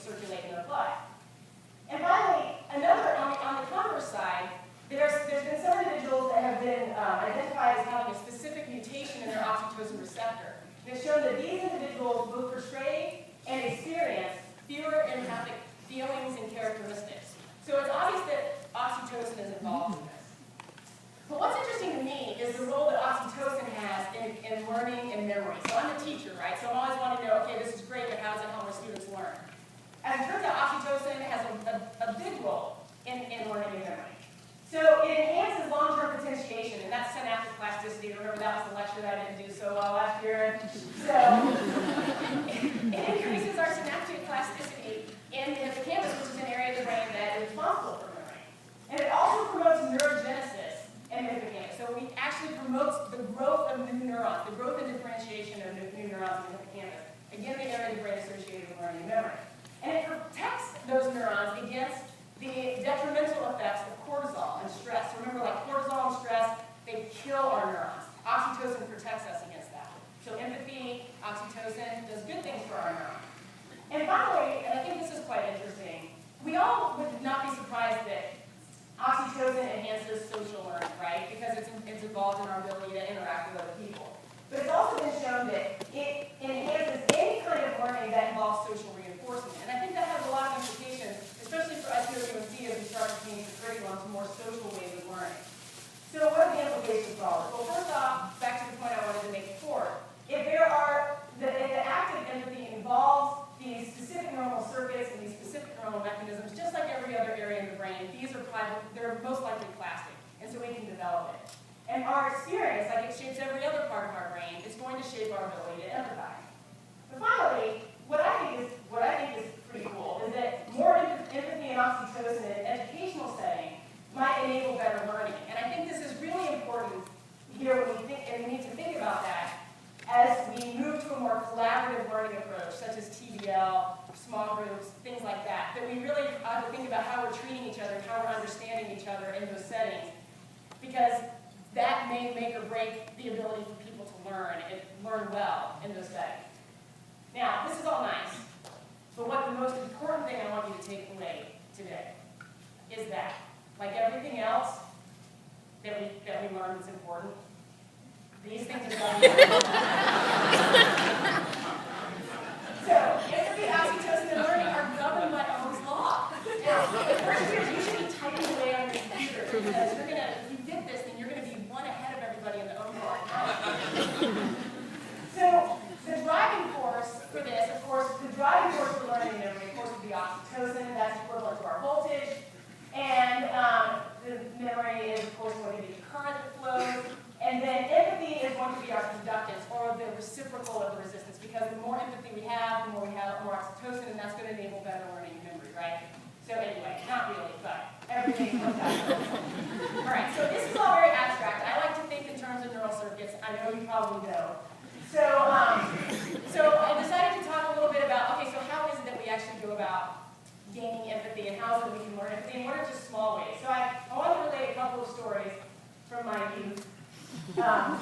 circulate and apply. And finally, another, on the converse side, there's been some individuals that have been identified as having a specific mutation in their oxytocin receptor. And it's shown that these individuals will portray and experience fewer empathic feelings and characteristics. So it's obvious that oxytocin is involved in this. But what's interesting to me is the role that oxytocin has in learning and memory. So I'm a teacher, right? So I'm always wanting to know, okay, this is great, but how does it help my students learn? As it turns out, oxytocin has a big role in learning and memory. So it enhances long-term potentiation, and that's synaptic plasticity. Remember, that was the lecture that I didn't do so well last year. So it increases our synaptic plasticity in the hippocampus, which is an area of the brain that is responsible for memory. And it also promotes neurogenesis in the hippocampus. So it actually promotes the growth of new neurons, the growth and differentiation of new neurons in the hippocampus. Again, the area of the brain associated with learning and memory. And it protects those neurons against the detrimental effects of cortisol and stress. Remember, like cortisol and stress, they kill our neurons. Oxytocin protects us against that. So empathy, oxytocin, does good things for our neurons. And finally, and I think this is quite interesting, we all would not be surprised that oxytocin enhances social learning, right? Because it's involved in our ability to interact with other people. But it's also been shown that it enhances any kind of learning that involves social reinforcement. And I think that has a lot of implications, especially for us here at UNC as we start to change the curriculum to more social ways of learning. So what are the implications for all this? Well, first off, back to the point I wanted to make before, if the act of empathy involves these specific neuronal circuits and these specific neuronal mechanisms, just like every other area in the brain, they're most likely plastic, and so we can develop it. And our experience, like it shapes every other part of our brain, is going to shape our ability to empathize. But finally, what I think is pretty cool is that more empathy and oxytocin in an educational setting might enable better learning. And I think this is really important here when we think, and we need to think about that as we move to a more collaborative learning approach, such as TBL, small groups, things like that, that we really ought to think about how we're treating each other and how we're understanding each other in those settings, because that may make or break the ability for people to learn and learn well in those settings. Now, this is all nice, but what the most important thing I want you to take away today is that, like everything else that we learn that's important, these things are going So, empathy, oxytocin, and learning are governed by Ohm's law. Now, the first years, you should be typing away on your computer, because if you did this, then you're going to be one ahead of everybody in the Ohm law. So, the driving force for this, of course, the driving force for learning and memory, of course, would be oxytocin. That's equivalent to our voltage. And the memory is, of course, going to be the current that flows. And then empathy is going to be our conductance, or the reciprocal of the resistance, because the more empathy we have, the more oxytocin, and that's going to enable better learning and memory, right? So anyway, not really, but everything comes out. All right, so this is all very abstract. I like to think in terms of neural circuits. I know you probably know. So I decided to talk a little bit about, okay, so how is it that we actually go about gaining empathy, and how is it that we can learn empathy, and what are just small ways? So I want to relate a couple of stories from my youth about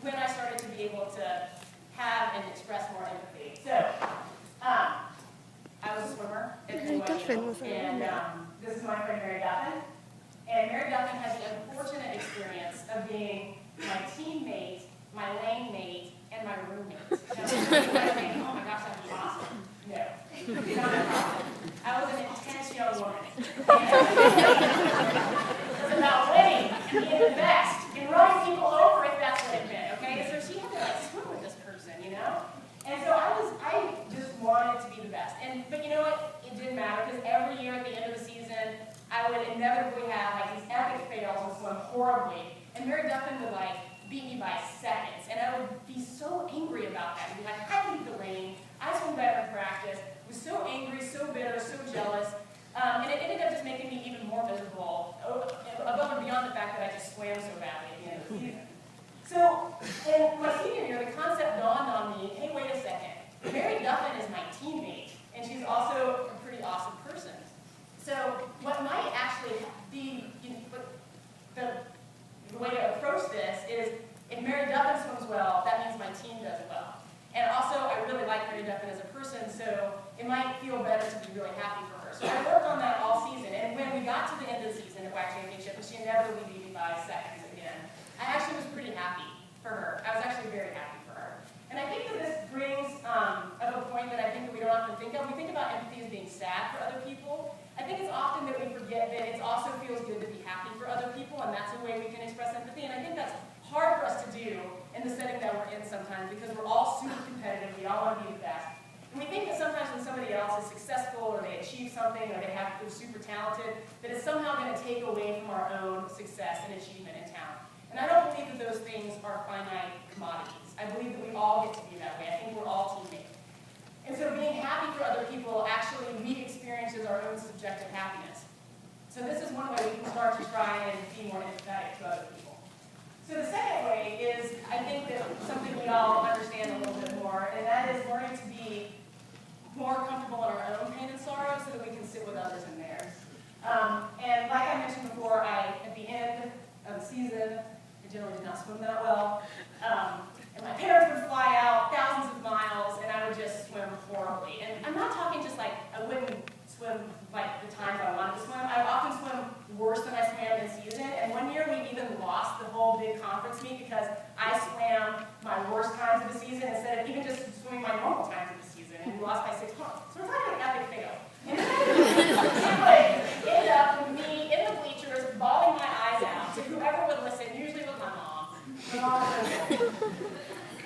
when I started to be able to have and express more empathy. So, I was a swimmer at NYU, and this is my friend Mary Duffin. And Mary Duffin has the unfortunate experience of being my teammate, my lane mate, and my roommate. Now, I think, oh my gosh, that'd be awesome. No, not at all. I was an intense young woman. It was about winning and being the best and running people over if that's what it meant, okay? So she had to like swim with this person, you know? And so I just wanted to be the best. But you know what? It didn't matter, because every year at the end of the season, I would inevitably have like these epic fails and swim horribly. And Mary Duffin would like beat me by seconds. And I would be so angry about that. I'd be like, I lead the lane. I swim better in practice. I was so angry, so bitter, so jealous. And it ended up just making me even more miserable, above and beyond the fact that I just swam so badly at the end of the season. So, in my senior year, the concept dawned on me, hey, wait a second. Mary Duffin is my teammate, and she's also a pretty awesome person. So, what might actually be, the way to approach this is, if Mary Duffin swims well, that means my team does well. And also, I really like Mary definite as a person, so it might feel better to be really happy for her. So I worked on that all season, and when we got to the end of the season at WAC Championship, and she inevitably beat me by seconds again, I actually was pretty happy for her. I was actually very happy for her. And I think that this brings up a point that I think that we don't often think of. We think about empathy as being sad for other people. I think it's often that we forget that it also feels good to be happy for other people, and that's a way we can express empathy. And I think that's hard for us to do in the setting that we're in sometimes, because we're all super competitive. We all want to be the best. And we think that sometimes when somebody else is successful, or they achieve something, or they're super talented, that it's somehow going to take away from our own success and achievement and talent. And I don't believe that those things are finite commodities. I believe that we all get to be that way. I think we're all teammates. And so being happy for other people actually we experience as our own subjective happiness. So this is one way we can start to try and be more empathetic to other people. So the second way is, I think that something we all understand a little bit more, and that is learning to be more comfortable in our own pain and sorrow so that we can sit with others in theirs. And like I mentioned before, at the end of the season, I generally did not swim that well. And my parents would fly out thousands of miles, and I would just swim horribly. And I'm not talking just like I wouldn't swim like the times I wanted to swim. I would often swim worse than I swam in season. And one year we even lost the whole big conference meet because I swam my worst times of the season instead of even just swimming my normal times of the season. And we lost by 6 points. So we're talking an epic fail. And it would end up with me in the bleachers, bawling my eyes out to whoever would listen, usually with my mom.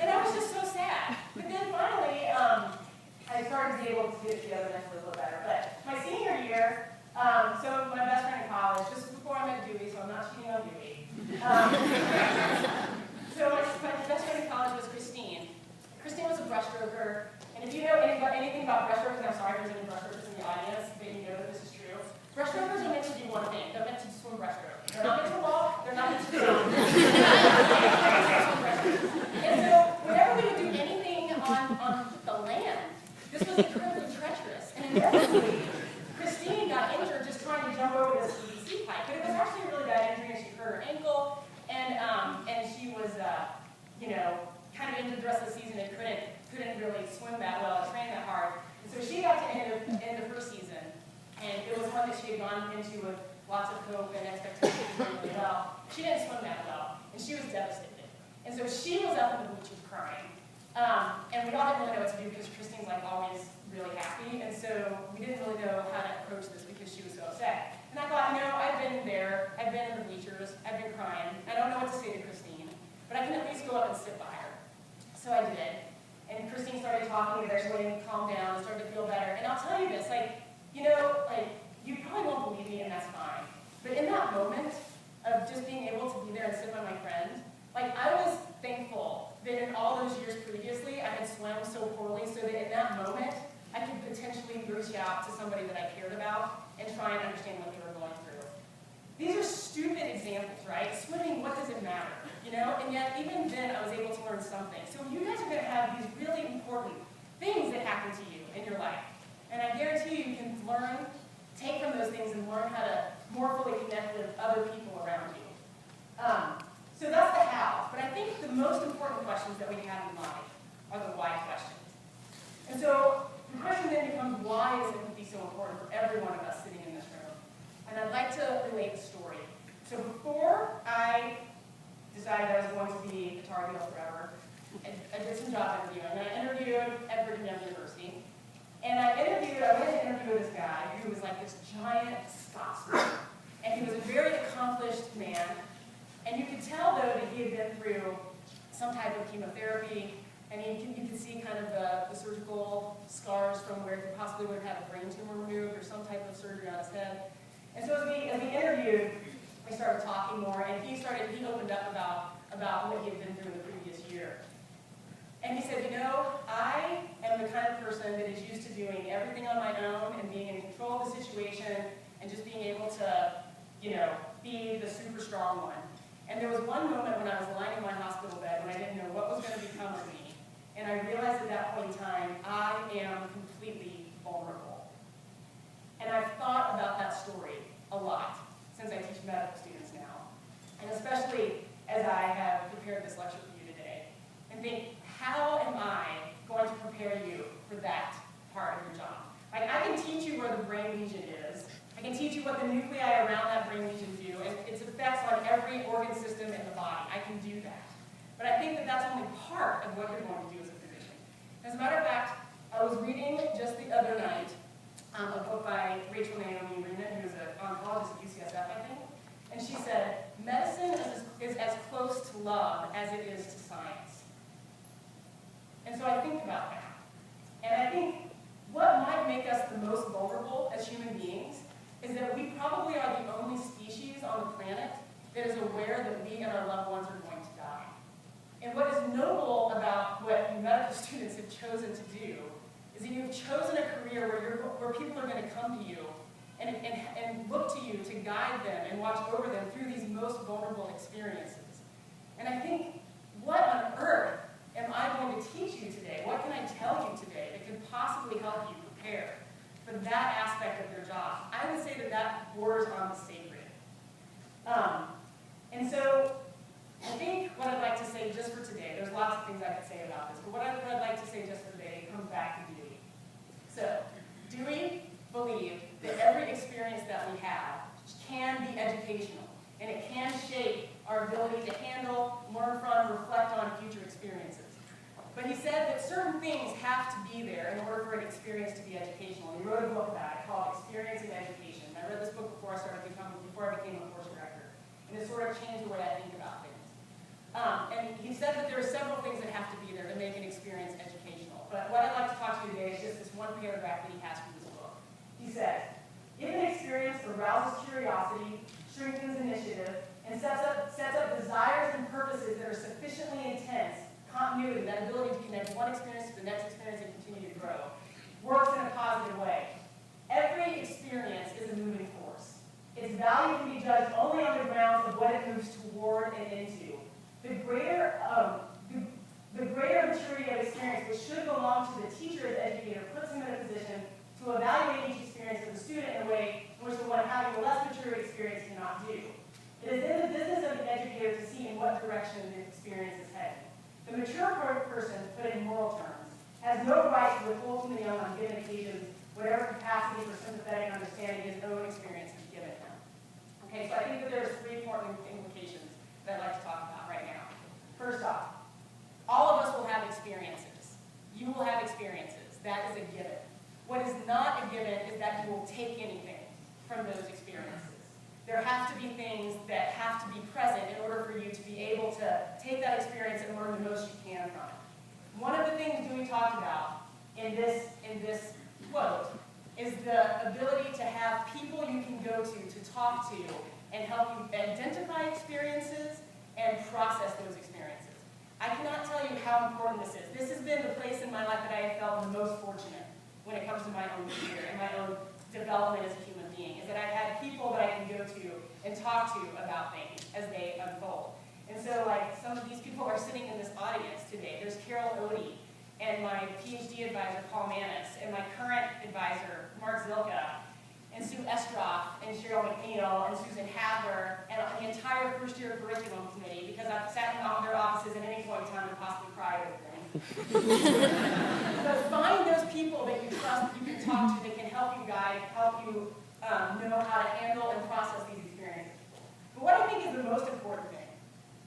And I was just so sad. But then finally, I started to be able to get together mentally a little better. But my senior year, so my best friend in college, this was before I met Dewey, so I'm not cheating on Dewey. So my best friend in college was Christine. Christine was a breaststroker. And if you know anything about breaststrokers, I'm sorry if there's any breaststrokers in the audience, but you know that this is true. Breaststrokers are meant to do one thing. They're meant to swim breaststroke. They're not meant to walk. They're not meant to swim. And so whenever we would do anything on the land, this was incredibly treacherous. And inevitably, Christine got injured just trying to jump over this PVC pipe. But it was actually a really bad injury, and she hurt her ankle. And she was, kind of into the rest of the season and couldn't really swim that well or train that hard. And so she got to end of her season. And it was one that she had gone into with lots of hope and expectations really well. She didn't swim that well, and she was devastated. And so she was up in the bleachers crying. And we all didn't really know what to do because Christine's like always really happy. And so we didn't really know how to approach this because she was so upset. And I thought, I've been there. I've been in the bleachers. I've been crying. I don't know what to say to Christine, but I can at least go up and sit by her. So I did. And Christine started talking, eventually made me calm down and started to feel better. And I'll tell you this, you probably won't believe me, and that's fine. But in that moment of just being able to be there and sit by my friend, I was thankful that in all those years previously, I had swam so poorly so that in that moment, I could potentially reach out to somebody that I cared about and try and understand what they were going through. These are stupid examples, right? Swimming, what does it matter? And yet, even then, I was able to learn something. So you guys are going to have these really important things that happen to you in your life. And I guarantee you can take from those things and learn how to more fully connect with other people around you. So that's the how. But I think the most important questions that we have in life are the why questions. And so the question then becomes, why is empathy so important for every one of us sitting in this room? And I'd like to relate a story. So before I decided I was going to be a Tar Heel forever, I did some job interviewing. And I interviewed at Brigham Young University. And I went to interview this guy who was like this giant Scotsman. And he was a very accomplished man. And you could tell, though, that he had been through some type of chemotherapy. And you could see kind of the surgical scars from where he possibly would have had a brain tumor removed or some type of surgery on his head. And so as we interviewed, we started talking more. And he opened up about what he had been through in the previous year. And he said, I am the kind of person that is used to doing everything on my own and being in control of the situation and just being able to, be the super strong one. And there was one moment when I was lying in my hospital bed when I didn't know what was going to become of me. And I realized at that point in time, I am completely vulnerable. And I've thought about that story a lot since I teach medical students now. And especially as I have prepared this lecture for you today. And think, how am I going to prepare you for that part of your job. Like, I can teach you where the brain lesion is. I can teach you what the nuclei around that brain lesion do and its effects on every organ system in the body. I can do that. But I think that that's only part of what you're going to do as a physician. As a matter of fact, I was reading just the other night a book by Rachel Naomi Remen, who's an oncologist at UCSF, I think. And she said, medicine is as close to love as it is to science. And so I think about that. And I think what might make us the most vulnerable as human beings is that we probably are the only species on the planet that is aware that we and our loved ones are going to die. And what is noble about what you medical students have chosen to do is that you've chosen a career where people are going to come to you and look to you to guide them and watch over them through these most vulnerable experiences. And I think, what on earth am I going to teach you today? What can I tell you today that could possibly help you prepare for that aspect of your job? I would say that that borders on the sacred. And so, I think what I'd like to say just for today, there's lots of things I could say about this, but what I'd like to say just for today comes back to Dewey. So, Dewey believed that every experience that we have can be educational, and it can shape our ability to handle, learn from, reflect on future experiences. But he said that certain things have to be there in order for an experience to be educational. And he wrote a book about it called Experiencing Education. And I read this book before I became a course director. And it sort of changed the way I think about things. And he said that there are several things that have to be there to make an experience educational. But what I'd like to talk to you today is just this one paragraph that he has from this book. He says, if an experience arouses curiosity, strengthens initiative, and sets up desires and purposes that are sufficiently intense, continuity, that ability to connect one experience to the next experience and continue to grow, works in a positive way. Every experience is a moving force. Its value can be judged only on the grounds of what it moves toward and into. The greater maturity of experience, which should belong to the teacher as educator, puts him in a position to evaluate each experience of the student in a way in which the one having a less mature experience cannot do. It is in the business of the educator to see in what direction the experience is heading. The mature person, put in moral terms, has no right to withhold from the young on given occasions whatever capacity for sympathetic understanding his own experience has given him. Okay, so I think that there's three important implications that I'd like to talk about right now. First off, all of us will have experiences. You will have experiences. That is a given. What is not a given is that you will take anything from those experiences. There have to be things that have to be present in order for you to be able to take that experience and learn the most you can from it. One of the things Dewey talked about in this quote is the ability to have people you can go to talk to, and help you identify experiences and process those experiences. I cannot tell you how important this is. This has been the place in my life that I have felt the most fortunate when it comes to my own career and my own development as a human being, is that I've had people that I can go to and talk to about things as they unfold. And so, like, some of these people are sitting in this audience today. There's Carol Odie, and my PhD advisor, Paul Manis, and my current advisor, Mark Zilka, and Sue Estroff, and Cheryl McNeil, and Susan Hadler, and the entire first-year curriculum committee, because I've sat in their offices at any point in time and possibly cried over them. But find those people that you trust, that you can talk to, that can help you guide, help you know how to handle and process these experiences. But what I think is the most important thing